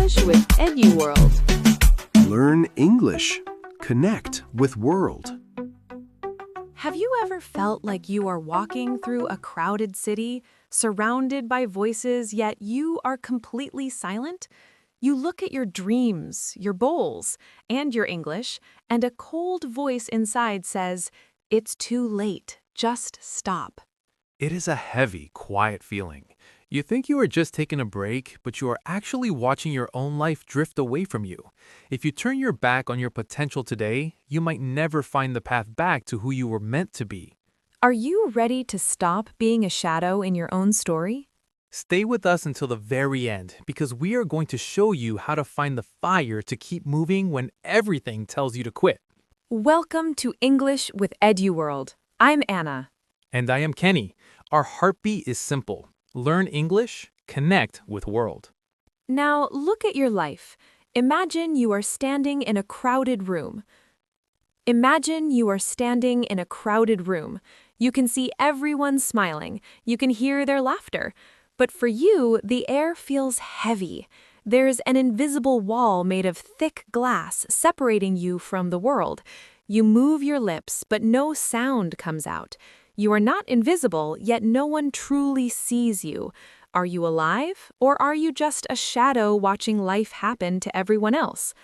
English with EduWorld. Learn English. Connect with world. Have you ever felt like you are walking through a crowded city, surrounded by voices, yet you are completely silent? You look at your dreams, your goals, and your English, and a cold voice inside says, "It's too late. Just stop." It is a heavy, quiet feeling. You think you are just taking a break, but you are actually watching your own life drift away from you. If you turn your back on your potential today, you might never find the path back to who you were meant to be. Are you ready to stop being a shadow in your own story? Stay with us until the very end, because we are going to show you how to find the fire to keep moving when everything tells you to quit. Welcome to English with EduWorld. I'm Anna. And I am Kenny. Our heartbeat is simple. Learn English, connect with world. Now look at your life. Imagine you are standing in a crowded room. Imagine you are standing in a crowded room. You can see everyone smiling. You can hear their laughter. But for you, the air feels heavy. There's an invisible wall made of thick glass separating you from the world. You move your lips, but no sound comes out. You are not invisible, yet no one truly sees you. Are you alive, or are you just a shadow watching life happen to everyone else?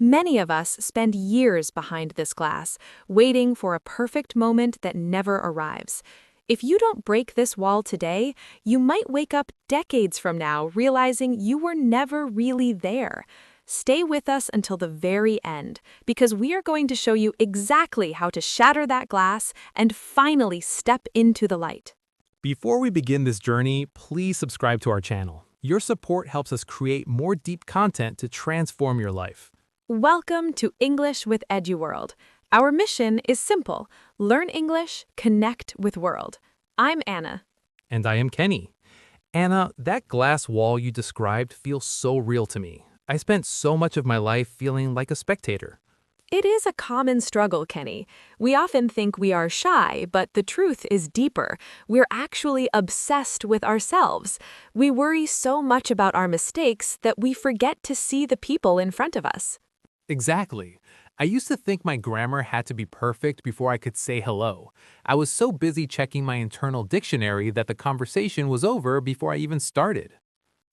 Many of us spend years behind this glass, waiting for a perfect moment that never arrives. If you don't break this wall today, you might wake up decades from now realizing you were never really there. Stay with us until the very end, because we are going to show you exactly how to shatter that glass and finally step into the light. Before we begin this journey, please subscribe to our channel. Your support helps us create more deep content to transform your life. Welcome to English with EduWorld. Our mission is simple: learn English, connect with world. I'm Anna. And I am Kenny. Anna, that glass wall you described feels so real to me. I spent so much of my life feeling like a spectator. It is a common struggle, Kenny. We often think we are shy, but the truth is deeper. We're actually obsessed with ourselves. We worry so much about our mistakes that we forget to see the people in front of us. Exactly. I used to think my grammar had to be perfect before I could say hello. I was so busy checking my internal dictionary that the conversation was over before I even started.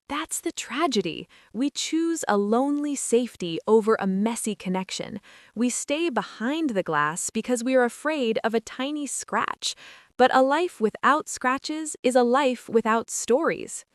That's the tragedy. We choose a lonely safety over a messy connection. We stay behind the glass because we are afraid of a tiny scratch. But a life without scratches is a life without stories.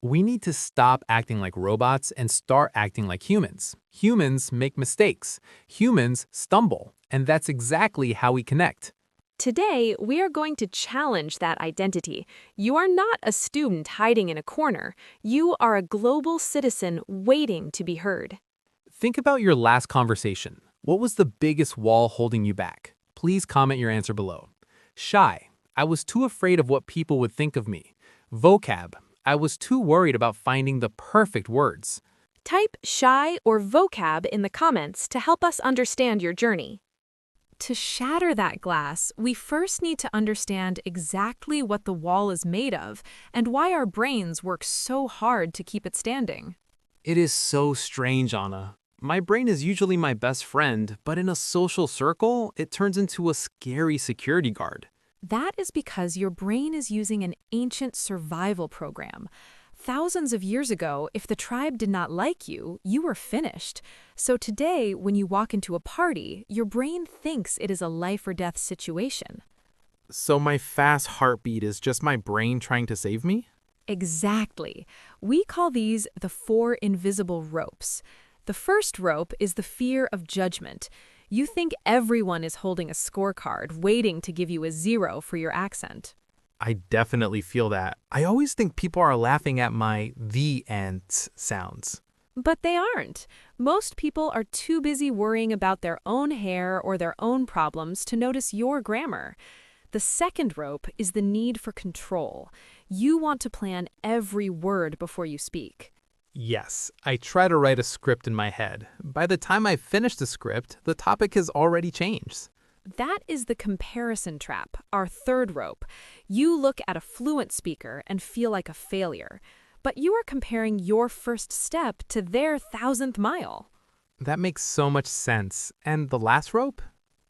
We need to stop acting like robots and start acting like humans. Humans make mistakes. Humans stumble. And that's exactly how we connect. Today, we are going to challenge that identity. You are not a student hiding in a corner. You are a global citizen waiting to be heard. Think about your last conversation. What was the biggest wall holding you back? Please comment your answer below. Shy. I was too afraid of what people would think of me. Vocab. I was too worried about finding the perfect words. Type shy or vocab in the comments to help us understand your journey. To shatter that glass, we first need to understand exactly what the wall is made of and why our brains work so hard to keep it standing. It is so strange, Anna. My brain is usually my best friend, but in a social circle, it turns into a scary security guard. That is because your brain is using an ancient survival program. Thousands of years ago, if the tribe did not like you, you were finished. So today, when you walk into a party, your brain thinks it is a life or death situation. So my fast heartbeat is just my brain trying to save me? Exactly. We call these the 4 invisible ropes. The first rope is the fear of judgment. You think everyone is holding a scorecard, waiting to give you a 0 for your accent. I definitely feel that. I always think people are laughing at my the and sounds. But they aren't. Most people are too busy worrying about their own hair or their own problems to notice your grammar. The second rope is the need for control. You want to plan every word before you speak. Yes, I try to write a script in my head. By the time I finish the script, the topic has already changed. That is the comparison trap, our third rope. You look at a fluent speaker and feel like a failure. but you are comparing your first step to their thousandth mile. That makes so much sense. And the last rope?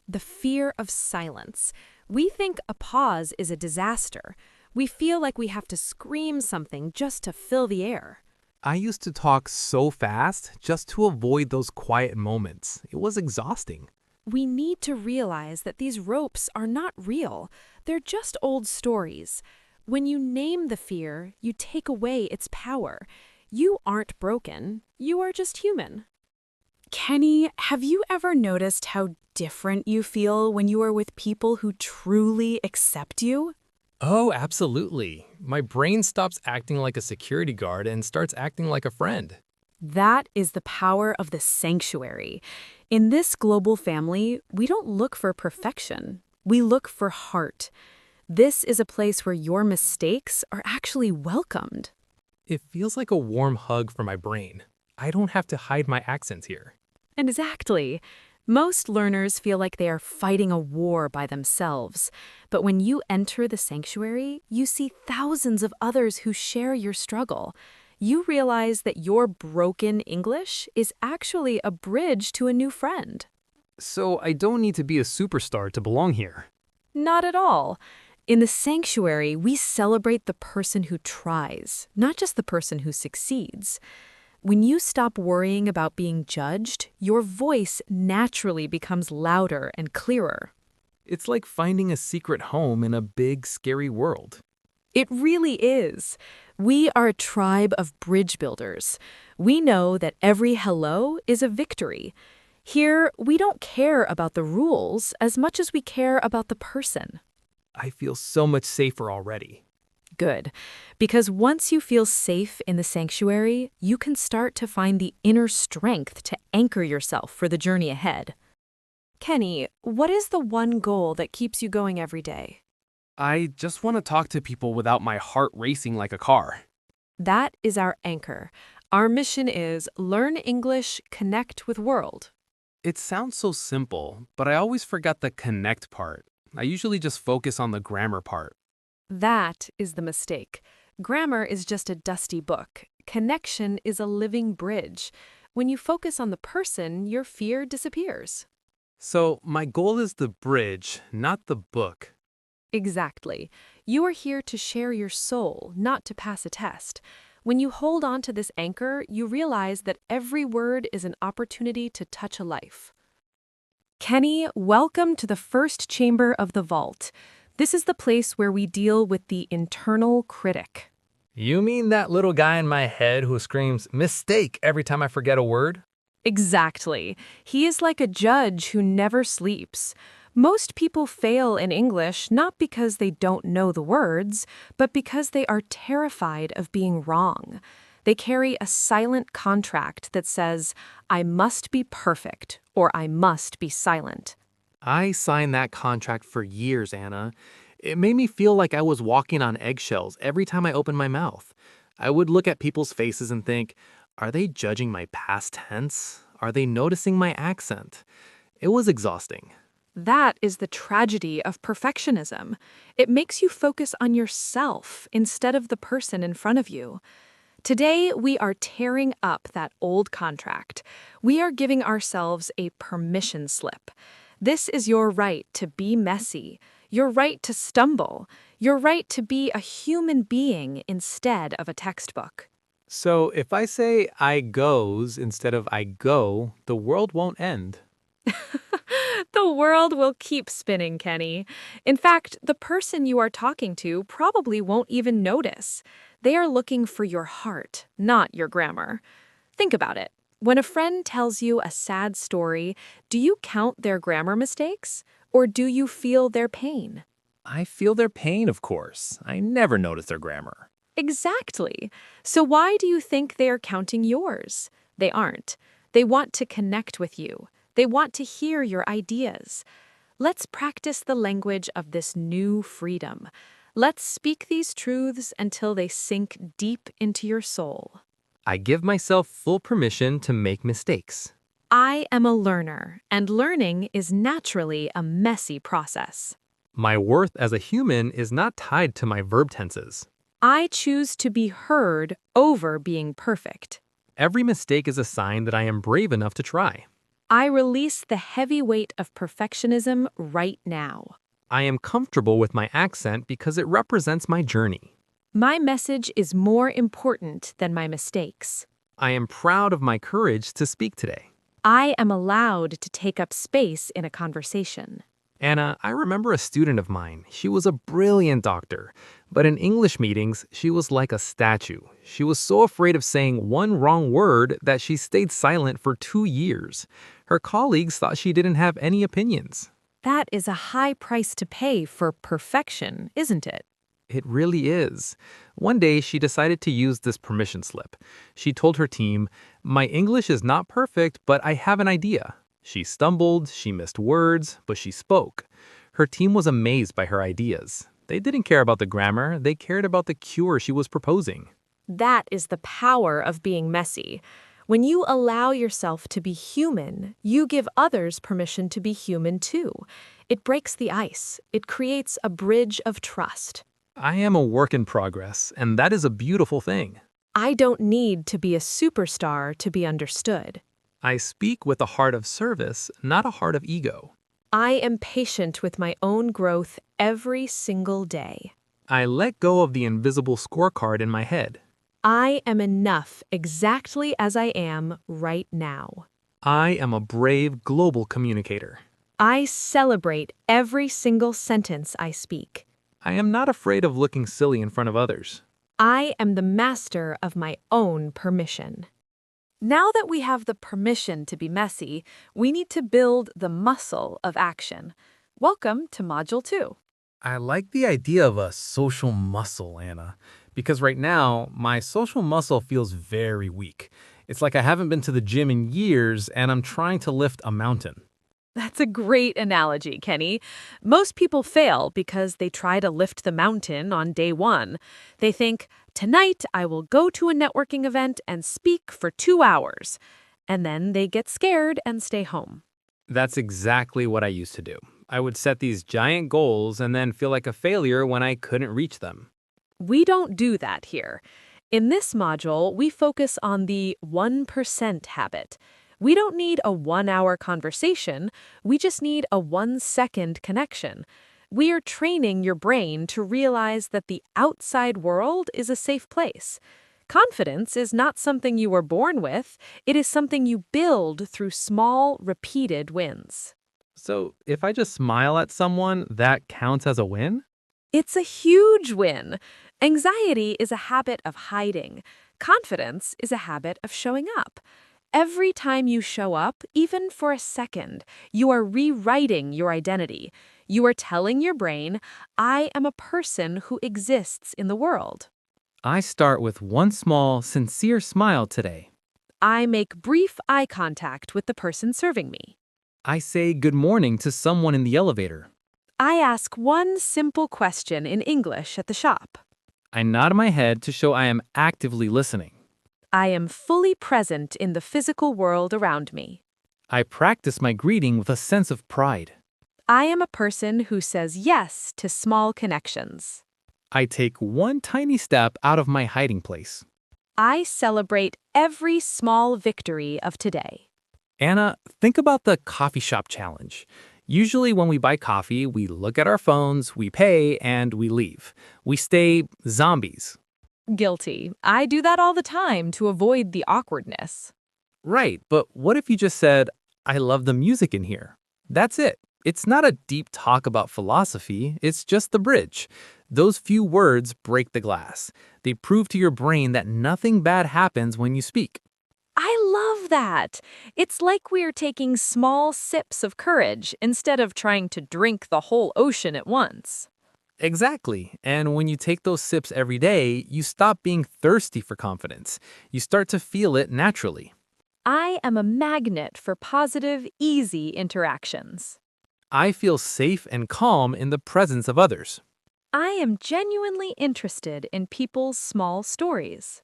The fear of silence. We think a pause is a disaster. We feel like we have to scream something just to fill the air. I used to talk so fast just to avoid those quiet moments. It was exhausting. We need to realize that these ropes are not real. They're just old stories. When you name the fear, you take away its power. You aren't broken. You are just human. Kenny, have you ever noticed how different you feel when you are with people who truly accept you? Oh, absolutely. My brain stops acting like a security guard and starts acting like a friend. That is the power of the sanctuary. In this global family, we don't look for perfection. We look for heart. This is a place where your mistakes are actually welcomed. It feels like a warm hug for my brain. I don't have to hide my accents here. Exactly. Most learners feel like they are fighting a war by themselves. But when you enter the sanctuary, you see thousands of others who share your struggle. You realize that your broken English is actually a bridge to a new friend. So I don't need to be a superstar to belong here. Not at all. In the sanctuary, we celebrate the person who tries, not just the person who succeeds. When you stop worrying about being judged, your voice naturally becomes louder and clearer. It's like finding a secret home in a big, scary world. It really is. We are a tribe of bridge builders. We know that every hello is a victory. Here, we don't care about the rules as much as we care about the person. I feel so much safer already. Good. Because once you feel safe in the sanctuary, you can start to find the inner strength to anchor yourself for the journey ahead. Kenny, what is the one goal that keeps you going every day? I just want to talk to people without my heart racing like a car. That is our anchor. Our mission is learn English, connect with world. It sounds so simple, but I always forgot the connect part. I usually just focus on the grammar part. That is the mistake. Grammar is just a dusty book. Connection is a living bridge. When you focus on the person, your fear disappears. So my goal is the bridge, not the book. Exactly. You are here to share your soul, not to pass a test. When you hold on to this anchor, you realize that every word is an opportunity to touch a life. Kenny, welcome to the first chamber of the vault. This is the place where we deal with the internal critic. You mean that little guy in my head who screams, "Mistake," every time I forget a word? Exactly. He is like a judge who never sleeps. Most people fail in English not because they don't know the words, but because they are terrified of being wrong. They carry a silent contract that says, I must be perfect or I must be silent. I signed that contract for years, Anna. It made me feel like I was walking on eggshells every time I opened my mouth. I would look at people's faces and think, are they judging my past tense? Are they noticing my accent? It was exhausting. That is the tragedy of perfectionism. It makes you focus on yourself instead of the person in front of you. Today, we are tearing up that old contract. We are giving ourselves a permission slip. This is your right to be messy, your right to stumble, your right to be a human being instead of a textbook. So if I say I goes instead of I go, the world won't end. The world will keep spinning, Kenny. In fact, the person you are talking to probably won't even notice. They are looking for your heart, not your grammar. Think about it. When a friend tells you a sad story, do you count their grammar mistakes? Or do you feel their pain? I feel their pain, of course. I never notice their grammar. Exactly. So why do you think they are counting yours? They aren't. They want to connect with you. They want to hear your ideas. Let's practice the language of this new freedom. Let's speak these truths until they sink deep into your soul. I give myself full permission to make mistakes. I am a learner, and learning is naturally a messy process. My worth as a human is not tied to my verb tenses. I choose to be heard over being perfect. Every mistake is a sign that I am brave enough to try. I release the heavy weight of perfectionism right now. I am comfortable with my accent because it represents my journey. My message is more important than my mistakes. I am proud of my courage to speak today. I am allowed to take up space in a conversation. Anna, I remember a student of mine. She was a brilliant doctor, but in English meetings, she was like a statue. She was so afraid of saying one wrong word that she stayed silent for 2 years. Her colleagues thought she didn't have any opinions. That is a high price to pay for perfection, isn't it? It really is. One day, she decided to use this permission slip. She told her team, "My English is not perfect, but I have an idea." She stumbled, she missed words, but she spoke. Her team was amazed by her ideas. They didn't care about the grammar, they cared about the cure she was proposing. That is the power of being messy. When you allow yourself to be human, you give others permission to be human too. It breaks the ice. It creates a bridge of trust. I am a work in progress, and that is a beautiful thing. I don't need to be a superstar to be understood. I speak with a heart of service, not a heart of ego. I am patient with my own growth every single day. I let go of the invisible scorecard in my head. I am enough exactly as I am right now. I am a brave global communicator. I celebrate every single sentence I speak. I am not afraid of looking silly in front of others. I am the master of my own permission. Now that we have the permission to be messy, we need to build the muscle of action. Welcome to Module 2. I like the idea of a social muscle, Anna, because right now, my social muscle feels very weak. It's like I haven't been to the gym in years and I'm trying to lift a mountain. That's a great analogy, Kenny. Most people fail because they try to lift the mountain on day one. They think, tonight I will go to a networking event and speak for 2 hours. And then they get scared and stay home. That's exactly what I used to do. I would set these giant goals and then feel like a failure when I couldn't reach them. We don't do that here. In this module, we focus on the 1% habit. We don't need a 1-hour conversation, we just need a 1-second connection. We are training your brain to realize that the outside world is a safe place. Confidence is not something you were born with, it is something you build through small, repeated wins. So if I just smile at someone, that counts as a win? It's a huge win. Anxiety is a habit of hiding. Confidence is a habit of showing up. Every time you show up, even for a second, you are rewriting your identity. You are telling your brain, I am a person who exists in the world. I start with one small, sincere smile today. I make brief eye contact with the person serving me. I say good morning to someone in the elevator. I ask one simple question in English at the shop. I nod my head to show I am actively listening. I am fully present in the physical world around me. I practice my greeting with a sense of pride. I am a person who says yes to small connections. I take one tiny step out of my hiding place. I celebrate every small victory of today. Anna, think about the coffee shop challenge. Usually when we buy coffee, we look at our phones, we pay, and we leave. We stay zombies. Guilty. I do that all the time to avoid the awkwardness. Right, but what if you just said, I love the music in here? That's it. It's not a deep talk about philosophy, it's just the bridge. Those few words break the glass. They prove to your brain that nothing bad happens when you speak. I love that. It's like we're taking small sips of courage instead of trying to drink the whole ocean at once. Exactly. And when you take those sips every day, you stop being thirsty for confidence. You start to feel it naturally. I am a magnet for positive, easy interactions. I feel safe and calm in the presence of others. I am genuinely interested in people's small stories.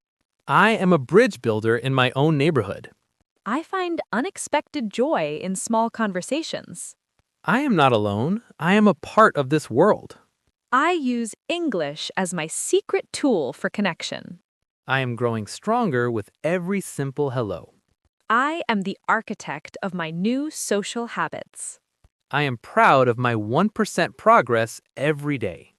I am a bridge builder in my own neighborhood. I find unexpected joy in small conversations. I am not alone. I am a part of this world. I use English as my secret tool for connection. I am growing stronger with every simple hello. I am the architect of my new social habits. I am proud of my 1% progress every day.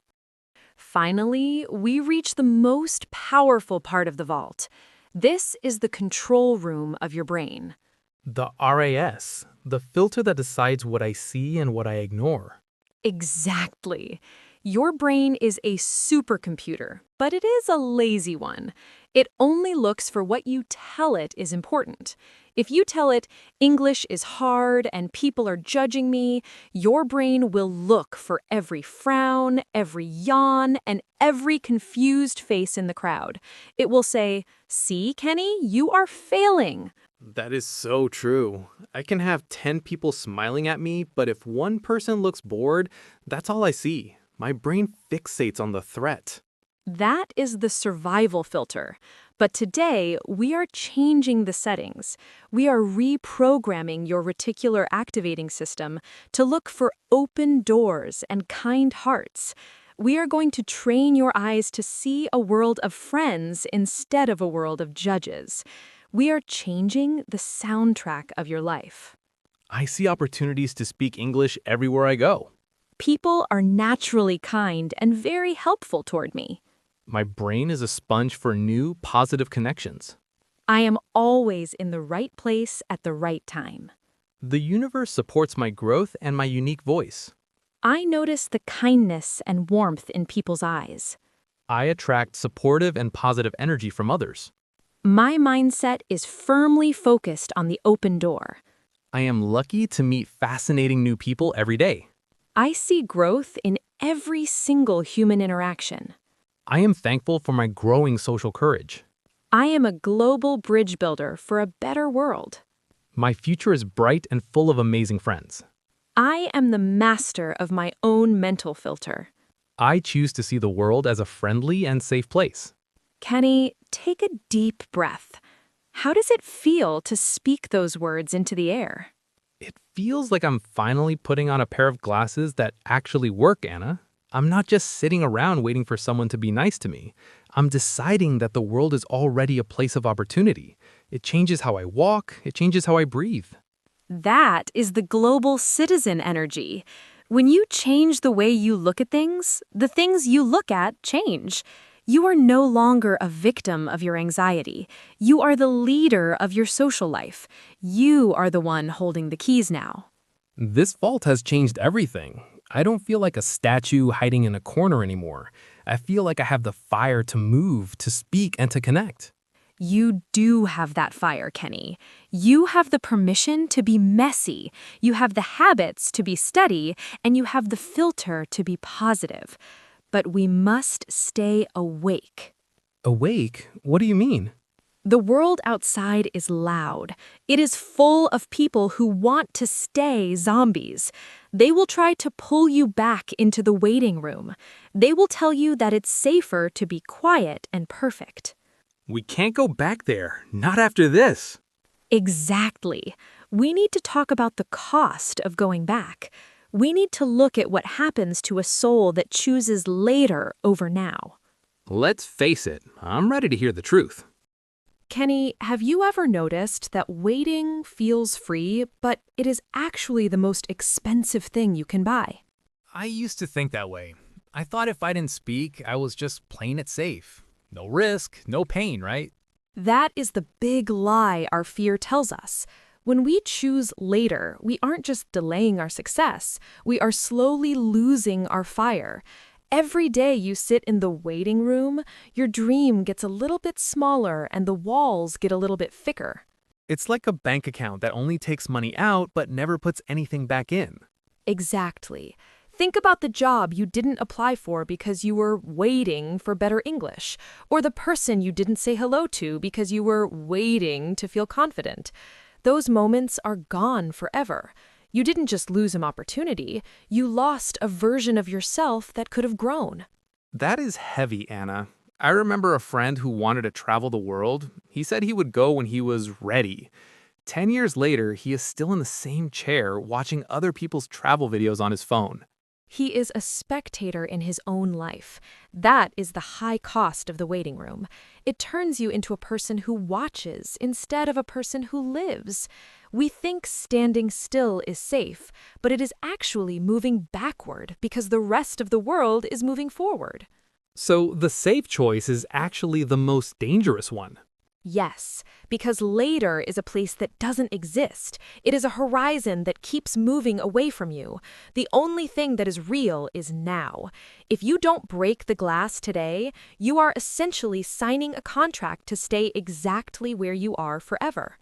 Finally, we reach the most powerful part of the vault. This is the control room of your brain. The RAS, the filter that decides what I see and what I ignore. Exactly. Your brain is a supercomputer, but it is a lazy one. It only looks for what you tell it is important. If you tell it, English is hard and people are judging me, your brain will look for every frown, every yawn, and every confused face in the crowd. It will say, "See, Kenny, you are failing." That is so true. I can have 10 people smiling at me, but if one person looks bored, that's all I see. My brain fixates on the threat. That is the survival filter. But today, we are changing the settings. We are reprogramming your reticular activating system to look for open doors and kind hearts. We are going to train your eyes to see a world of friends instead of a world of judges. We are changing the soundtrack of your life. I see opportunities to speak English everywhere I go. People are naturally kind and very helpful toward me. My brain is a sponge for new, positive connections. I am always in the right place at the right time. The universe supports my growth and my unique voice. I notice the kindness and warmth in people's eyes. I attract supportive and positive energy from others. My mindset is firmly focused on the open door. I am lucky to meet fascinating new people every day. I see growth in every single human interaction. I am thankful for my growing social courage. I am a global bridge builder for a better world. My future is bright and full of amazing friends. I am the master of my own mental filter. I choose to see the world as a friendly and safe place. Kenny, take a deep breath. How does it feel to speak those words into the air? It feels like I'm finally putting on a pair of glasses that actually work, Anna. I'm not just sitting around waiting for someone to be nice to me. I'm deciding that the world is already a place of opportunity. It changes how I walk. It changes how I breathe. That is the global citizen energy. When you change the way you look at things, the things you look at change. You are no longer a victim of your anxiety. You are the leader of your social life. You are the one holding the keys now. This vault has changed everything. I don't feel like a statue hiding in a corner anymore. I feel like I have the fire to move, to speak, and to connect. You do have that fire, Kenny. You have the permission to be messy. You have the habits to be steady, and you have the filter to be positive. But we must stay awake. Awake? What do you mean? The world outside is loud. It is full of people who want to stay zombies. They will try to pull you back into the waiting room. They will tell you that it's safer to be quiet and perfect. We can't go back there. Not after this. Exactly. We need to talk about the cost of going back. We need to look at what happens to a soul that chooses later over now. Let's face it. I'm ready to hear the truth. Kenny, have you ever noticed that waiting feels free, but it is actually the most expensive thing you can buy? I used to think that way. I thought if I didn't speak, I was just playing it safe. No risk, no pain, right? That is the big lie our fear tells us. When we choose later, we aren't just delaying our success, we are slowly losing our fire. Every day you sit in the waiting room, your dream gets a little bit smaller and the walls get a little bit thicker. It's like a bank account that only takes money out but never puts anything back in. Exactly. Think about the job you didn't apply for because you were waiting for better English, or the person you didn't say hello to because you were waiting to feel confident. Those moments are gone forever. You didn't just lose an opportunity, you lost a version of yourself that could have grown. That is heavy, Anna. I remember a friend who wanted to travel the world. He said he would go when he was ready. 10 years later, he is still in the same chair watching other people's travel videos on his phone. He is a spectator in his own life. That is the high cost of the waiting room. It turns you into a person who watches instead of a person who lives. We think standing still is safe, but it is actually moving backward because the rest of the world is moving forward. So the safe choice is actually the most dangerous one. Yes, because later is a place that doesn't exist. It is a horizon that keeps moving away from you. The only thing that is real is now. If you don't break the glass today, you are essentially signing a contract to stay exactly where you are forever.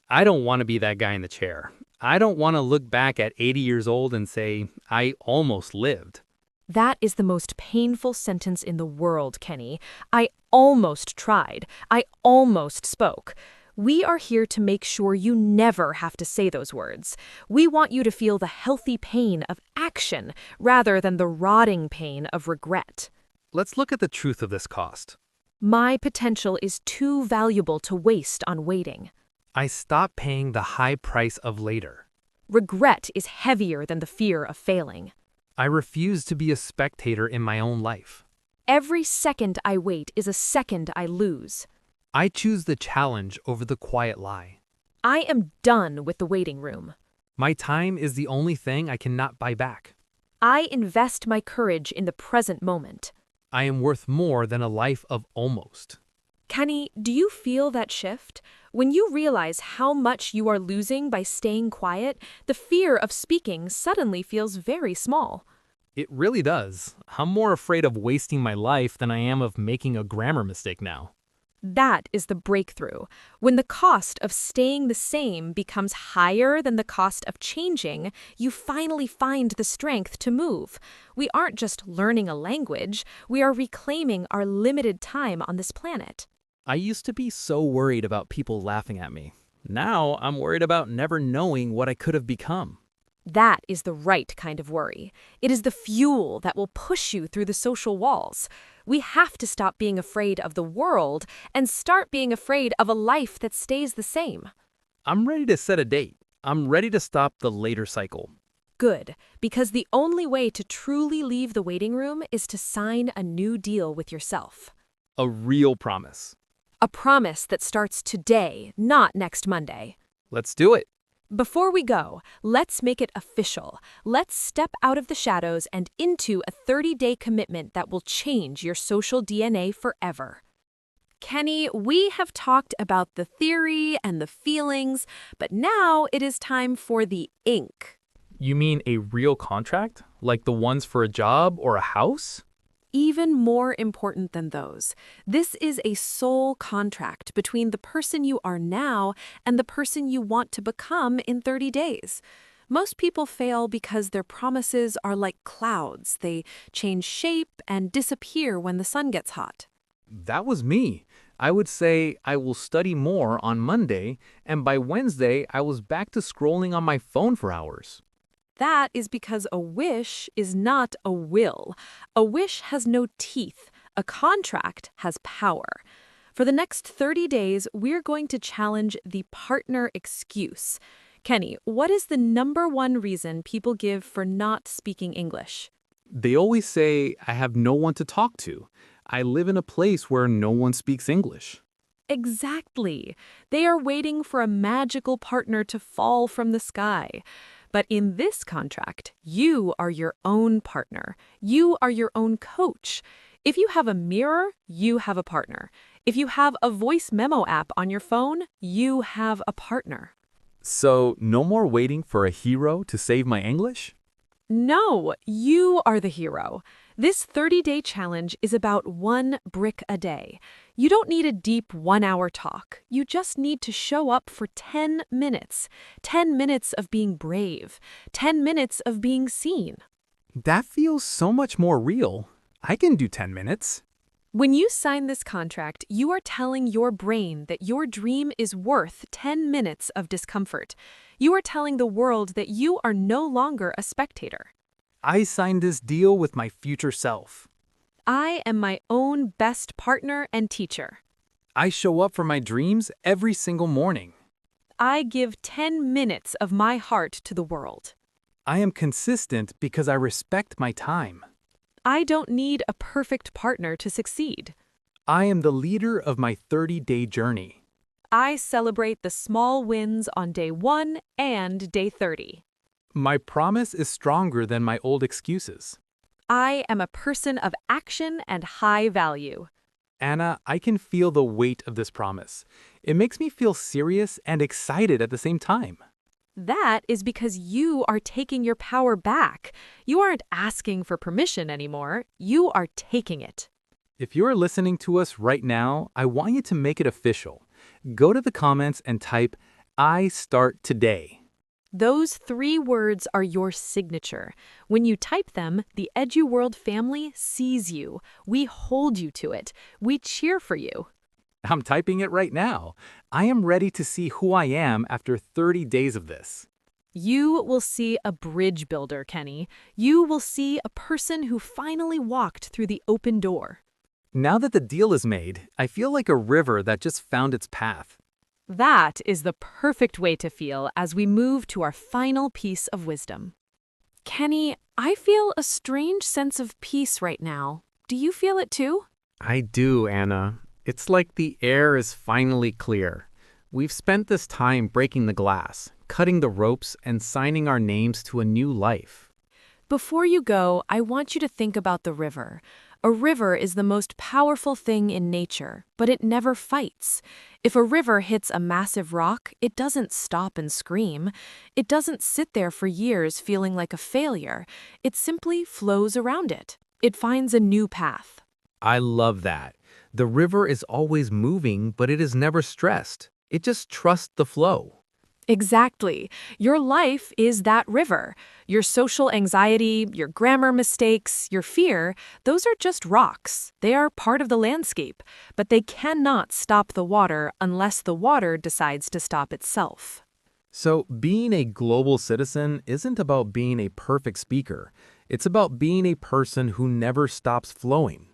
I don't want to be that guy in the chair. I don't want to look back at 80 years old and say, I almost lived. That is the most painful sentence in the world, Kenny. I almost tried. I almost spoke. We are here to make sure you never have to say those words. We want you to feel the healthy pain of action rather than the rotting pain of regret. Let's look at the truth of this cost. My potential is too valuable to waste on waiting. I stopped paying the high price of later. Regret is heavier than the fear of failing. I refuse to be a spectator in my own life. Every second I wait is a second I lose. I choose the challenge over the quiet lie. I am done with the waiting room. My time is the only thing I cannot buy back. I invest my courage in the present moment. I am worth more than a life of almost. Kenny, do you feel that shift? When you realize how much you are losing by staying quiet, the fear of speaking suddenly feels very small. It really does. I'm more afraid of wasting my life than I am of making a grammar mistake now. That is the breakthrough. When the cost of staying the same becomes higher than the cost of changing, you finally find the strength to move. We aren't just learning a language, we are reclaiming our limited time on this planet. I used to be so worried about people laughing at me. Now I'm worried about never knowing what I could have become. That is the right kind of worry. It is the fuel that will push you through the social walls. We have to stop being afraid of the world and start being afraid of a life that stays the same. I'm ready to set a date. I'm ready to stop the later cycle. Good, because the only way to truly leave the waiting room is to sign a new deal with yourself. A real promise. A promise that starts today, not next Monday. Let's do it. Before we go, let's make it official. Let's step out of the shadows and into a 30-day commitment that will change your social DNA forever. Kenny, we have talked about the theory and the feelings, but now it is time for the ink. You mean a real contract? Like the ones for a job or a house? Even more important than those, this is a soul contract between the person you are now and the person you want to become in 30 days. Most people fail because their promises are like clouds. They change shape and disappear when the sun gets hot. That was me. I would say I will study more on Monday, and by Wednesday I was back to scrolling on my phone for hours. That is because a wish is not a will. A wish has no teeth. A contract has power. For the next 30 days, we're going to challenge the partner excuse. Kenny, what is the #1 reason people give for not speaking English? They always say, I have no one to talk to. I live in a place where no one speaks English. Exactly. They are waiting for a magical partner to fall from the sky. But in this contract, you are your own partner. You are your own coach. If you have a mirror, you have a partner. If you have a voice memo app on your phone, you have a partner. So, no more waiting for a hero to save my English? No, you are the hero. This 30-day challenge is about 1 brick a day. You don't need a deep 1-hour talk. You just need to show up for 10 minutes. 10 minutes of being brave. 10 minutes of being seen. That feels so much more real. I can do 10 minutes. When you sign this contract, you are telling your brain that your dream is worth 10 minutes of discomfort. You are telling the world that you are no longer a spectator. I signed this deal with my future self. I am my own best partner and teacher. I show up for my dreams every single morning. I give 10 minutes of my heart to the world. I am consistent because I respect my time. I don't need a perfect partner to succeed. I am the leader of my 30-day journey. I celebrate the small wins on day 1 and day 30. My promise is stronger than my old excuses. I am a person of action and high value. Anna, I can feel the weight of this promise. It makes me feel serious and excited at the same time. That is because you are taking your power back. You aren't asking for permission anymore. You are taking it. If you are listening to us right now, I want you to make it official. Go to the comments and type, "I start today." Those 3 words are your signature. When you type them, the EduWorld family sees you. We hold you to it. We cheer for you. I'm typing it right now. I am ready to see who I am after 30 days of this. You will see a bridge builder, Kenny. You will see a person who finally walked through the open door. Now that the deal is made, I feel like a river that just found its path. That is the perfect way to feel as we move to our final piece of wisdom. Kenny, I feel a strange sense of peace right now. Do you feel it too? I do, Anna. It's like the air is finally clear. We've spent this time breaking the glass, cutting the ropes, and signing our names to a new life. Before you go, I want you to think about the river. A river is the most powerful thing in nature, but it never fights. If a river hits a massive rock, it doesn't stop and scream. It doesn't sit there for years feeling like a failure. It simply flows around it. It finds a new path. I love that. The river is always moving, but it is never stressed. It just trusts the flow. Exactly. Your life is that river. Your social anxiety, your grammar mistakes, your fear, those are just rocks. They are part of the landscape, but they cannot stop the water unless the water decides to stop itself. So, being a global citizen isn't about being a perfect speaker. It's about being a person who never stops flowing.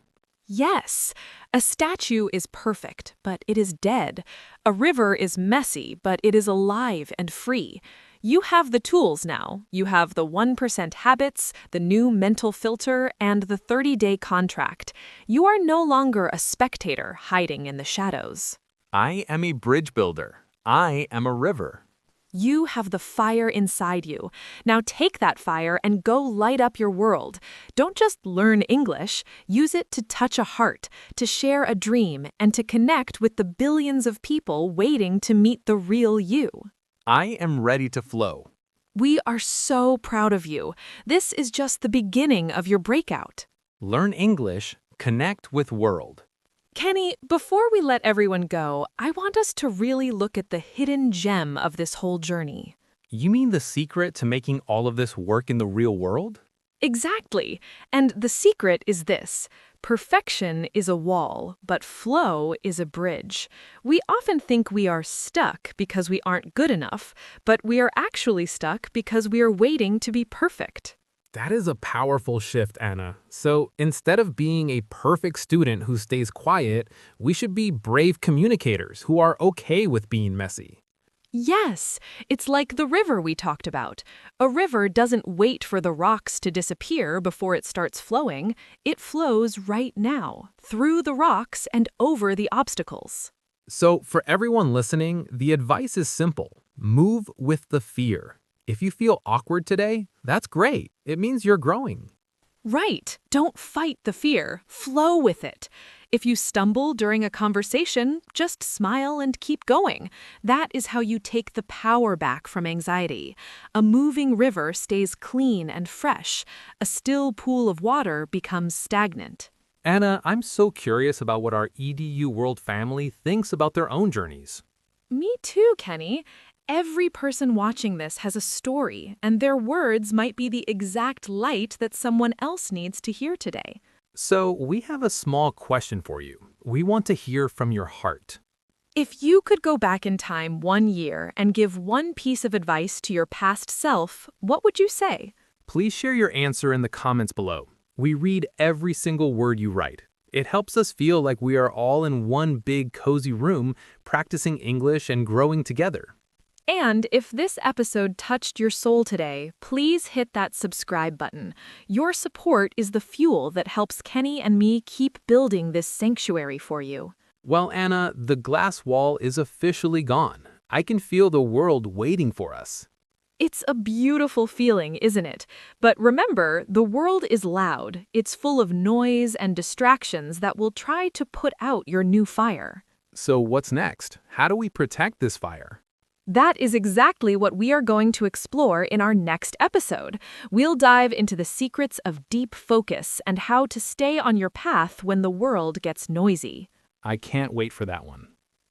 Yes, a statue is perfect, but it is dead. A river is messy, but it is alive and free. You have the tools now. You have the 1% habits, the new mental filter, and the 30-day contract. You are no longer a spectator hiding in the shadows. I am a bridge builder. I am a river. You have the fire inside you. Now take that fire and go light up your world. Don't just learn English. Use it to touch a heart, to share a dream, and to connect with the billions of people waiting to meet the real you. I am ready to flow. We are so proud of you. This is just the beginning of your breakout. Learn English, connect with world. Kenny, before we let everyone go, I want us to really look at the hidden gem of this whole journey. You mean the secret to making all of this work in the real world? Exactly. And the secret is this. Perfection is a wall, but flow is a bridge. We often think we are stuck because we aren't good enough, but we are actually stuck because we are waiting to be perfect. That is a powerful shift, Anna. So instead of being a perfect student who stays quiet, we should be brave communicators who are okay with being messy. Yes, it's like the river we talked about. A river doesn't wait for the rocks to disappear before it starts flowing. It flows right now, through the rocks and over the obstacles. So for everyone listening, the advice is simple. Move with the fear. If you feel awkward today, that's great. It means you're growing. Right. Don't fight the fear. Flow with it. If you stumble during a conversation, just smile and keep going. That is how you take the power back from anxiety. A moving river stays clean and fresh. A still pool of water becomes stagnant. Anna, I'm so curious about what our EduWorld family thinks about their own journeys. Me too, Kenny. Every person watching this has a story, and their words might be the exact light that someone else needs to hear today. So we have a small question for you. We want to hear from your heart. If you could go back in time 1 year and give one piece of advice to your past self, what would you say? Please share your answer in the comments below. We read every single word you write. It helps us feel like we are all in one big cozy room practicing English and growing together. And if this episode touched your soul today, please hit that subscribe button. Your support is the fuel that helps Kenny and me keep building this sanctuary for you. Well, Anna, the glass wall is officially gone. I can feel the world waiting for us. It's a beautiful feeling, isn't it? But remember, the world is loud. It's full of noise and distractions that will try to put out your new fire. So what's next? How do we protect this fire? That is exactly what we are going to explore in our next episode. We'll dive into the secrets of deep focus and how to stay on your path when the world gets noisy. I can't wait for that one.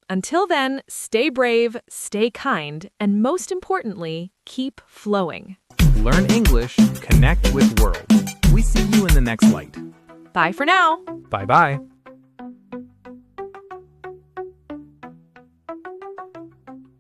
Until then, stay brave, stay kind, and most importantly, keep flowing. Learn English, connect with world. We see you in the next light. Bye for now. Bye-bye.